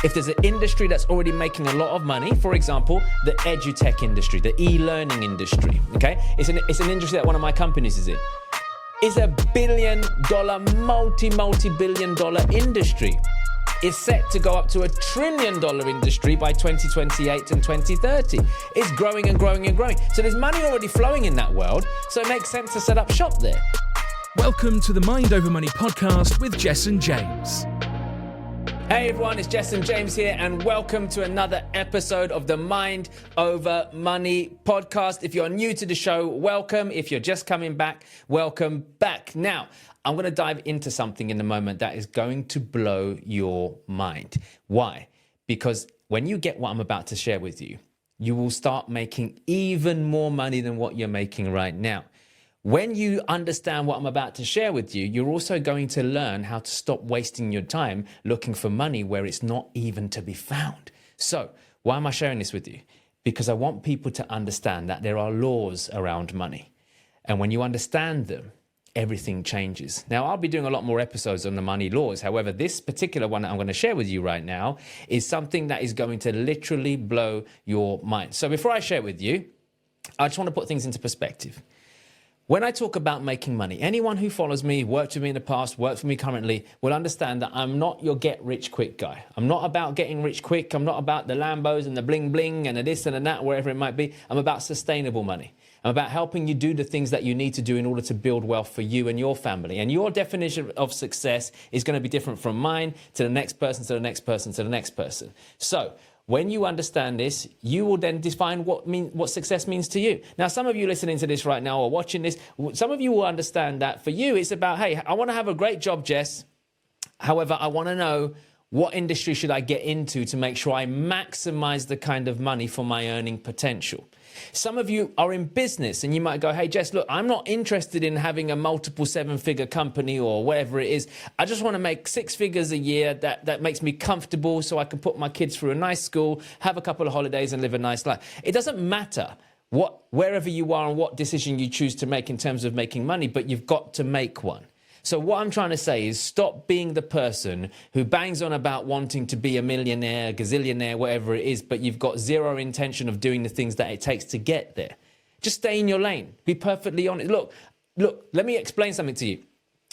If there's an industry that's already making a lot of money, for example, the edu-tech industry, the e-learning industry, okay? It's an industry that one of my companies is in. It's a billion-dollar, multi-billion-dollar industry. It's set to go up to $1 trillion industry by 2028 and 2030. It's growing and growing and growing. So there's money already flowing in that world, so it makes sense to set up shop there. Welcome to the Mind Over Money podcast with Jessen James. Hey everyone, it's Jessen James here, and welcome to another episode of the Mind Over Money podcast. If you're new to the show, welcome. If you're just coming back, welcome back. Now, I'm going to dive into something in a moment that is going to blow your mind. Why? Because when you get what I'm about to share with you, you will start making even more money than what you're making right now. When you understand what I'm about to share with you, you're also going to learn how to stop wasting your time looking for money where it's not even to be found. So why am I sharing this with you? Because I want people to understand that there are laws around money. And when you understand them, everything changes. Now, I'll be doing a lot more episodes on the money laws. However, this particular one that I'm going to share with you right now is something that is going to literally blow your mind. So before I share it with you, I just want to put things into perspective. When I talk about making money, anyone who follows me, worked with me in the past, works for me currently, will understand that I'm not your get-rich-quick guy. I'm not about getting rich quick. I'm not about the Lambos and the bling-bling and the this and the that, wherever it might be. I'm about sustainable money. I'm about helping you do the things that you need to do in order to build wealth for you and your family. And your definition of success is going to be different from mine to the next person, to the next person, to the next person. So when you understand this, you will then define what success means to you. Now, some of you listening to this right now or watching this, some of you will understand that for you, it's about, hey, I want to have a great job, Jess. However, I want to know what industry should I get into to make sure I maximize the kind of money for my earning potential. Some of you are in business and you might go, hey, Jess, look, I'm not interested in having a multiple seven-figure company or whatever it is. I just want to make 6 figures a year that makes me comfortable so I can put my kids through a nice school, have a couple of holidays and live a nice life. It doesn't matter wherever you are and what decision you choose to make in terms of making money, but you've got to make one. So what I'm trying to say is stop being the person who bangs on about wanting to be a millionaire, gazillionaire, whatever it is, but you've got zero intention of doing the things that it takes to get there. Just stay in your lane. Be perfectly honest. Look, let me explain something to you.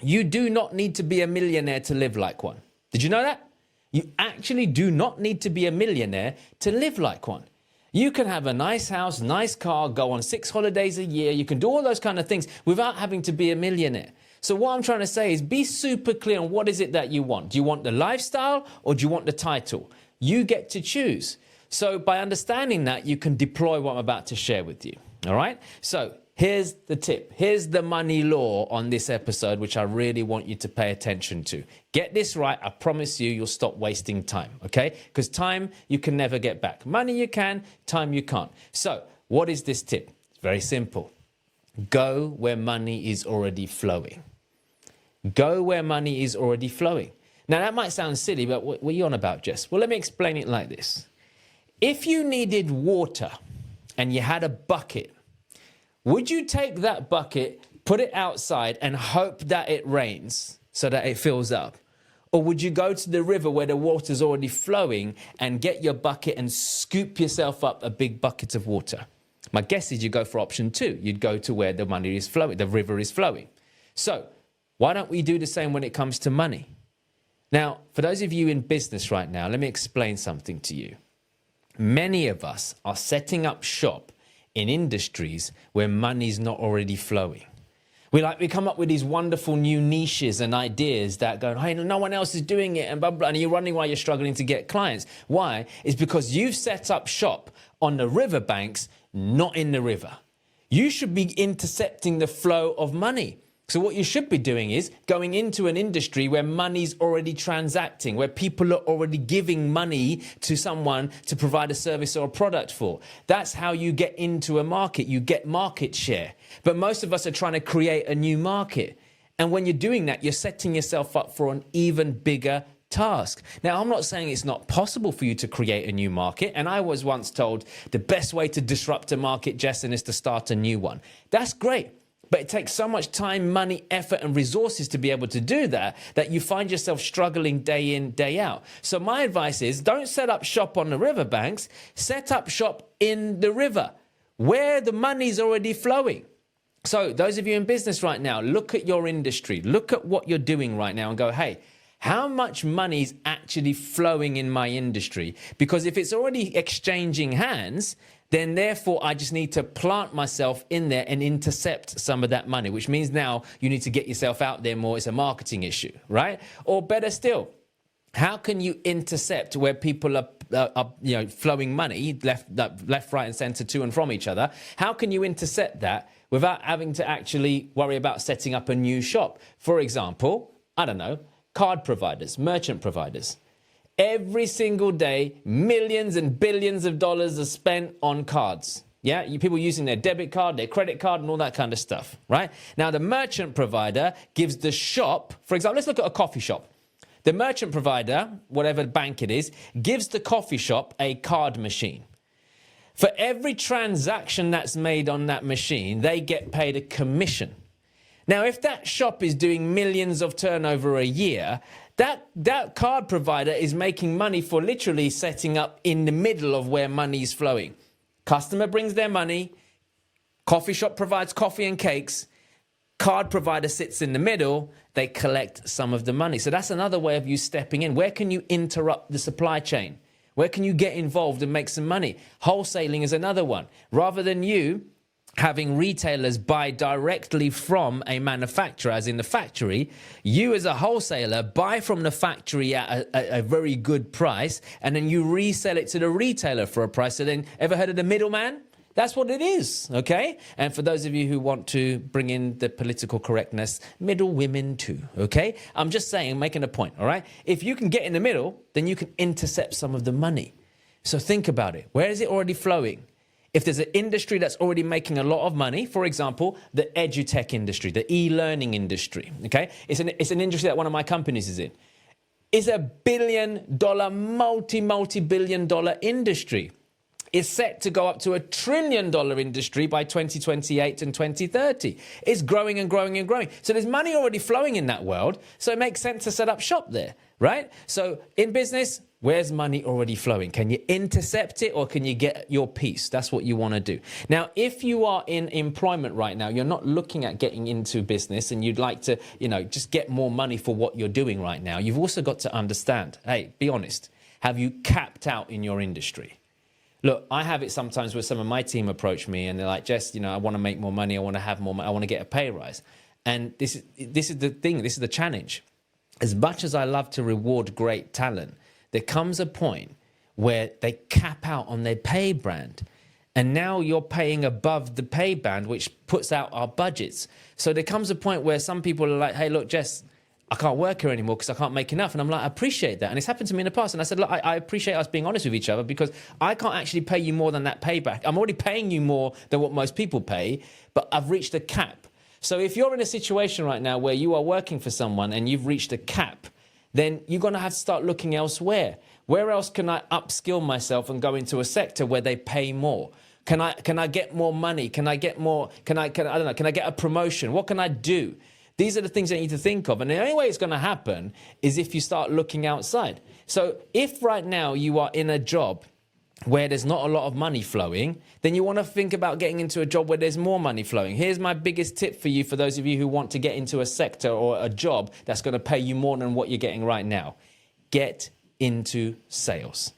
You do not need to be a millionaire to live like one. Did you know that? You actually do not need to be a millionaire to live like one. You can have a nice house, nice car, go on 6 holidays a year. You can do all those kind of things without having to be a millionaire. So what I'm trying to say is be super clear on what is it that you want. Do you want the lifestyle or do you want the title? You get to choose. So by understanding that, you can deploy what I'm about to share with you. All right? So here's the tip. Here's the money law on this episode, which I really want you to pay attention to. Get this right. I promise you'll stop wasting time. Okay? Because time you can never get back. Money you can, time you can't. So what is this tip? It's very simple. Go where money is already flowing. Go where money is already flowing. Now, that might sound silly, but what are you on about, Jess? Well, let me explain it like this. If you needed water and you had a bucket, would you take that bucket, put it outside and hope that it rains so that it fills up? Or would you go to the river where the water's already flowing and get your bucket and scoop yourself up a big bucket of water? My guess is you go for option 2. You'd go to where the money is flowing, the river is flowing. So why don't we do the same when it comes to money? Now, for those of you in business right now, let me explain something to you. Many of us are setting up shop in industries where money's not already flowing. We come up with these wonderful new niches and ideas that go, hey, no one else is doing it and blah, blah, and you're running while you're struggling to get clients. Why? It's because you've set up shop on the riverbanks, not in the river. You should be intercepting the flow of money. So what you should be doing is going into an industry where money's already transacting, where people are already giving money to someone to provide a service or a product for. That's how you get into a market. You get market share. But most of us are trying to create a new market. And when you're doing that, you're setting yourself up for an even bigger task. Now, I'm not saying it's not possible for you to create a new market. And I was once told the best way to disrupt a market, Jessen, is to start a new one. That's great. But it takes so much time, money, effort, and resources to be able to do that, that you find yourself struggling day in, day out. So my advice is, don't set up shop on the riverbanks, set up shop in the river, where the money's already flowing. So those of you in business right now, look at your industry, look at what you're doing right now and go, hey, how much money is actually flowing in my industry? Because if it's already exchanging hands, then therefore I just need to plant myself in there and intercept some of that money, which means now you need to get yourself out there more. It's a marketing issue, right? Or better still, how can you intercept where people are flowing money left, right, and center to and from each other? How can you intercept that without having to actually worry about setting up a new shop? For example, I don't know, card providers, merchant providers. Every single day, millions and billions of dollars are spent on cards. Yeah, people using their debit card, their credit card, and all that kind of stuff, right? Now, the merchant provider gives the shop, for example, let's look at a coffee shop. The merchant provider, whatever bank it is, gives the coffee shop a card machine. For every transaction that's made on that machine, they get paid a commission. Now, if that shop is doing millions of turnover a year, that card provider is making money for literally setting up in the middle of where money is flowing. Customer brings their money, coffee shop provides coffee and cakes, card provider sits in the middle, they collect some of the money. So that's another way of you stepping in. Where can you interrupt the supply chain? Where can you get involved and make some money? Wholesaling is another one. Rather than you having retailers buy directly from a manufacturer, as in the factory, you as a wholesaler buy from the factory at a very good price, and then you resell it to the retailer for a price. So then, ever heard of the middleman? That's what it is, okay? And for those of you who want to bring in the political correctness, middle women too, okay? I'm just saying, making a point, all right? If you can get in the middle, then you can intercept some of the money. So think about it. Where is it already flowing? If there's an industry that's already making a lot of money, for example, the edu-tech industry, the e-learning industry, okay? It's an industry that one of my companies is in. It's $1 billion, multi-billion dollar industry. It's set to go up to $1 trillion industry by 2028 and 2030. It's growing and growing and growing. So there's money already flowing in that world. So it makes sense to set up shop there, right? So in business, where's money already flowing? Can you intercept it, or can you get your piece? That's what you want to do. Now, if you are in employment right now, you're not looking at getting into business and you'd like to, just get more money for what you're doing right now, you've also got to understand, hey, be honest. Have you capped out in your industry? Look, I have it sometimes where some of my team approach me and they're like, Jess, I want to make more money. I want to have more money. I want to get a pay rise. And this is the thing. This is the challenge. As much as I love to reward great talent, there comes a point where they cap out on their pay band. And now you're paying above the pay band, which puts out our budgets. So there comes a point where some people are like, hey, look, Jess, I can't work here anymore because I can't make enough. And I'm like, I appreciate that. And it's happened to me in the past. And I said, look, I appreciate us being honest with each other because I can't actually pay you more than that payback. I'm already paying you more than what most people pay, but I've reached a cap. So if you're in a situation right now where you are working for someone and you've reached a cap, then you're going to have to start looking elsewhere. Where else can I upskill myself and go into a sector where they pay more? Can I get more money? Can I get more? Can I get a promotion? What can I do? These are the things that you need to think of. And the only way it's going to happen is if you start looking outside. So if right now you are in a job where there's not a lot of money flowing, then you want to think about getting into a job where there's more money flowing. Here's my biggest tip for you, for those of you who want to get into a sector or a job that's going to pay you more than what you're getting right now. Get into sales.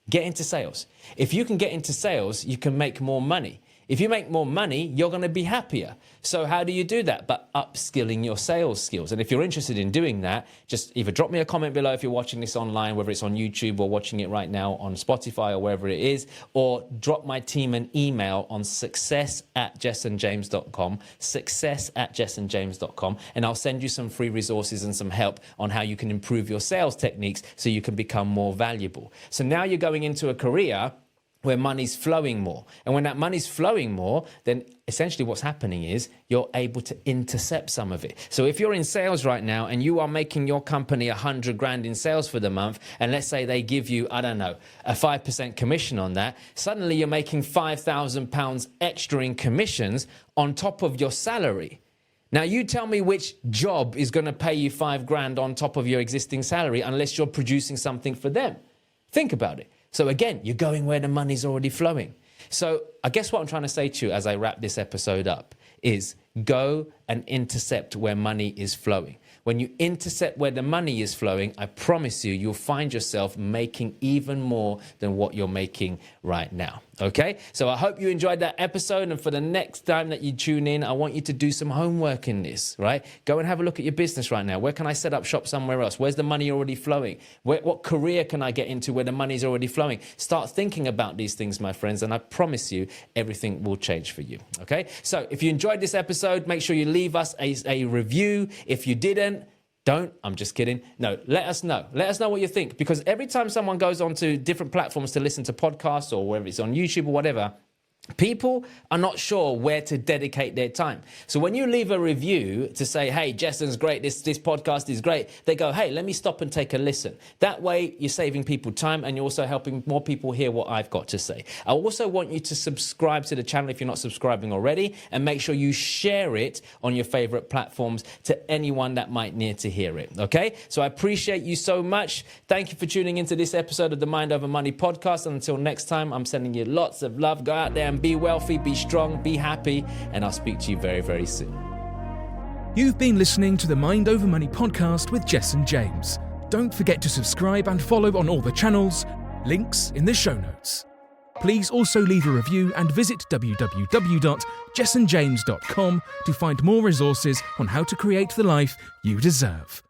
Get into sales. If you can get into sales, you can make more money. If you make more money, you're going to be happier. So how do you do that? By upskilling your sales skills. And if you're interested in doing that, just either drop me a comment below if you're watching this online, whether it's on YouTube or watching it right now on Spotify or wherever it is, or drop my team an email on success@jessenjames.com, success@jessenjames.com, and I'll send you some free resources and some help on how you can improve your sales techniques so you can become more valuable. So now you're going into a career where money's flowing more. And when that money's flowing more, then essentially what's happening is you're able to intercept some of it. So if you're in sales right now and you are making your company 100 grand in sales for the month, and let's say they give you, I don't know, a 5% commission on that, suddenly you're making £5,000 extra in commissions on top of your salary. Now, you tell me which job is going to pay you 5 grand on top of your existing salary unless you're producing something for them. Think about it. So again, you're going where the money's already flowing. So I guess what I'm trying to say to you as I wrap this episode up is go and intercept where money is flowing. When you intercept where the money is flowing, I promise you, you'll find yourself making even more than what you're making right now. Okay? So I hope you enjoyed that episode. And for the next time that you tune in, I want you to do some homework in this, right? Go and have a look at your business right now. Where can I set up shop somewhere else? Where's the money already flowing? What career can I get into where the money's already flowing? Start thinking about these things, my friends, and I promise you, everything will change for you. Okay? So if you enjoyed this episode, make sure you leave us a review. If you didn't, I'm just kidding. No, let us know. Let us know what you think. Because every time someone goes onto different platforms to listen to podcasts or whether it's on YouTube or whatever, people are not sure where to dedicate their time. So when you leave a review to say, hey, Jessen's great, this podcast is great, they go, hey, let me stop and take a listen. That way you're saving people time and you're also helping more people hear what I've got to say. I also want you to subscribe to the channel if you're not subscribing already, and make sure you share it on your favorite platforms to anyone that might need to hear it. Okay? So I appreciate you so much. Thank you for tuning into this episode of the Mind Over Money podcast. And until next time, I'm sending you lots of love. Go out there and be wealthy, be strong, be happy, and I'll speak to you very, very soon. You've been listening to the Mind Over Money podcast with Jessen James. Don't forget to subscribe and follow on all the channels, links in the show notes. Please also leave a review and visit www.jessenjames.com to find more resources on how to create the life you deserve.